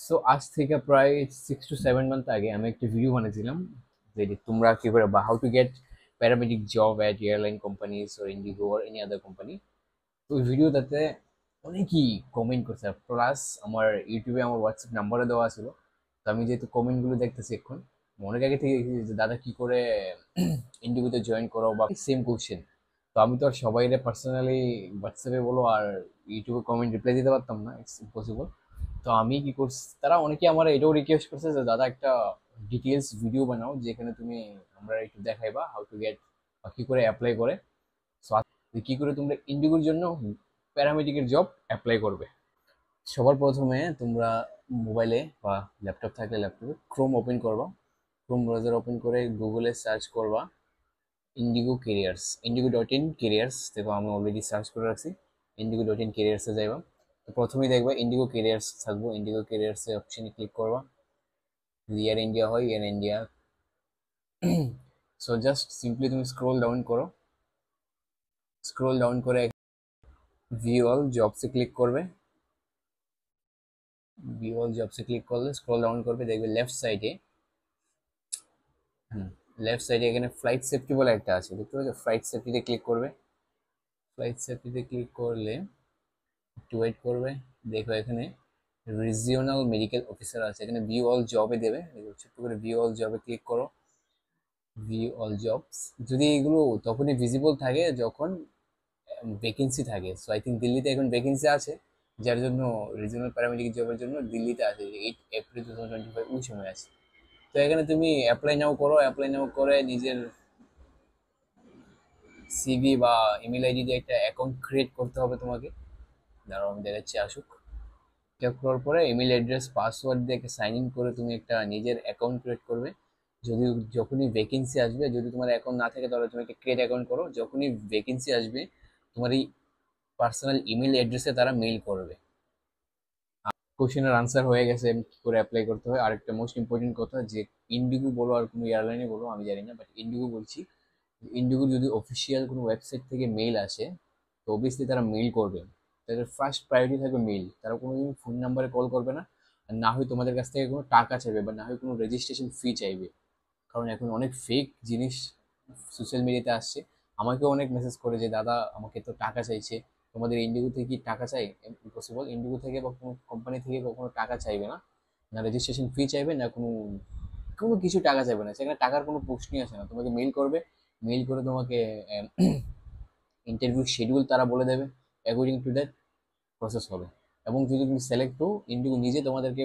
So আজ থেকে প্রায় 6 to 7 মান্থ আগে আমি একটা ভিডিও বানিয়েছিলাম যে তোমরা কি করে বা how to get paramedic job at airline companies or Indigo or any other company. তো ওই ভিডিওটাতে অনেকেই কমেন্ট করছে, প্লাস আমার ইউটিউবে আমার হোয়াটসঅ্যাপ নাম্বারও দেওয়া ছিল। তো আমি যেহেতু কমেন্টগুলো দেখতেছি এখন, অনেক আগে থেকে দেখতেছি যে দাদা কি করে ইন্ডিগোতে জয়েন করো বা সেম কোশ্চেন। তো আমি তো আর সবাইরে পার্সোনালি হোয়াটসঅ্যাপে বলো আর ইউটিউবে কমেন্ট রিপ্লাই দিতে পারতাম না, ইটস ইম্পসিবল। তো আমি কি করছি, তারা অনেকে আমার এটাও রিকোয়েস্ট করছে যে দাদা একটা ডিটেলস ভিডিও বানাও যেখানে তুমি আমরা একটু দেখাইবা হাউ টু গেট বা কি করে অ্যাপ্লাই করে। সো কি করে তোমরা ইন্ডিগোর জন্য প্যারামেডিকের জব অ্যাপ্লাই করবে। সবার প্রথমে তোমরা মোবাইলে বা ল্যাপটপ থাকলে ল্যাপটপে ক্রোম ওপেন করবা। ক্রোম ব্রাউজার ওপেন করে গুগলে সার্চ করবা ইন্ডিগো কেরিয়ার্স, ইন্ডিগো.in কেরিয়ার্স। দেখো আমি অলরেডি সার্চ করে রাখছি। ইন্ডিগো.in কেরিয়ার্সে যাইবা। তো প্রথমেই দেখবা ইন্ডিগো কেরিয়ার্স থাকবো, ইন্ডিগো কেরিয়ার্সে অপশনে ক্লিক করবা। যদি এয়ার ইন্ডিয়া হয় air India. So just simply তুমি স্ক্রোল ডাউন করো। স্ক্রোল ডাউন করে ভিউ অল জবসে ক্লিক করবে। ভিউ অল জবসে ক্লিক করলে স্ক্রল ডাউন করবে, দেখবে লেফট সাইডে, লেফট সাইডে এখানে ফ্লাইট সেফটি বলে একটা আছে, দেখতে পাচ্ছ? ফ্লাইট সেফটিতে ক্লিক করবে। ফ্লাইট সেফটিতে ক্লিক করলে একটু ওয়েট করবে। দেখো এখানে রিজিওনাল মেডিকেল অফিসার আছে, এখানে ভিউ অল জবে দেবে। ছোট্ট করে ভিউ অল জবে ক্লিক করো। ভিউ অল জবস, যদি এগুলো তখনই ভিজিবল থাকে যখন ভ্যাকেন্সি থাকে। সো আই থিঙ্ক দিল্লিতে এখন ভ্যাকেন্সি আছে, যার জন্য রিজিওনাল প্যারামেডিক জবের জন্য দিল্লিতে আছে, 8 এপ্রিল 2025 ওই সময় আছে। তো এখানে তুমি অ্যাপ্লাই নাও করো, অ্যাপ্লাই নাও করে নিজের সিভি বা ইমেল আইডি দিয়ে একটা অ্যাকাউন্ট ক্রিয়েট করতে হবে তোমাকে। দাঁড়াও আমি দেখাচ্ছি, আসুক। এটা করার পরে ইমেল অ্যাড্রেস পাসওয়ার্ড দিয়ে সাইন ইন করে তুমি একটা নিজের অ্যাকাউন্ট ক্রিয়েট করবে। যদি যখনই ভ্যাকেন্সি আসবে, যদি তোমার অ্যাকাউন্ট না থাকে তাহলে তুমি একটা ক্রিয়েট অ্যাকাউন্ট করো। যখনই ভ্যাকেন্সি আসবে তোমার এই পার্সোনাল ইমেল অ্যাড্রেসে তারা মেইল করবে। কোশ্চেনের আনসার হয়ে গেছে কি করে অ্যাপ্লাই করতে হয়। আরেকটা মোস্ট ইম্পর্টেন্ট কথা, যে ইন্ডিগো বলো আর কোনো এয়ারলাইনে বলো আমি জানি না, বাট ইন্ডিগো বলছি, ইন্ডিগোর যদি অফিসিয়াল কোনো ওয়েবসাইট থেকে মেইল আসে তো অবভিয়াসলি তারা মেইল করবে। তাদের ফার্স্ট প্রায়োরিটি থাকবে মেইল। তারা কোনোদিন ফোন নাম্বারে কল করবে না, আর না হয় তোমাদের কাছ থেকে কোনো টাকা চাইবে বা না হয় কোনো রেজিস্ট্রেশন ফি চাইবে। কারণ এখন অনেক ফেক জিনিস সোশ্যাল মিডিয়াতে আসছে। আমাকেও অনেক মেসেজ করে যে দাদা আমাকে তো টাকা চাইছে। তোমাদের ইন্ডিগো থেকে কি টাকা চাই? ইম্পসিবল, ইন্ডিগো থেকে বা কোনো কোম্পানি থেকে কখনো টাকা চাইবে না। না রেজিস্ট্রেশন ফি চাইবে, না কোনো কোনো কিছু টাকা চাইবে না, সেখানে টাকার কোনো প্রশ্নই আসে না। তোমাকে মেইল করবে, মেইল করে তোমাকে ইন্টারভিউ শিডিউল তারা বলে দেবে, অ্যাকর্ডিং টু দ্যাট প্রসেস হবে। এবং যদি তুমি সিলেক্ট হো, ইন্ডিগো নিজে তোমাদেরকে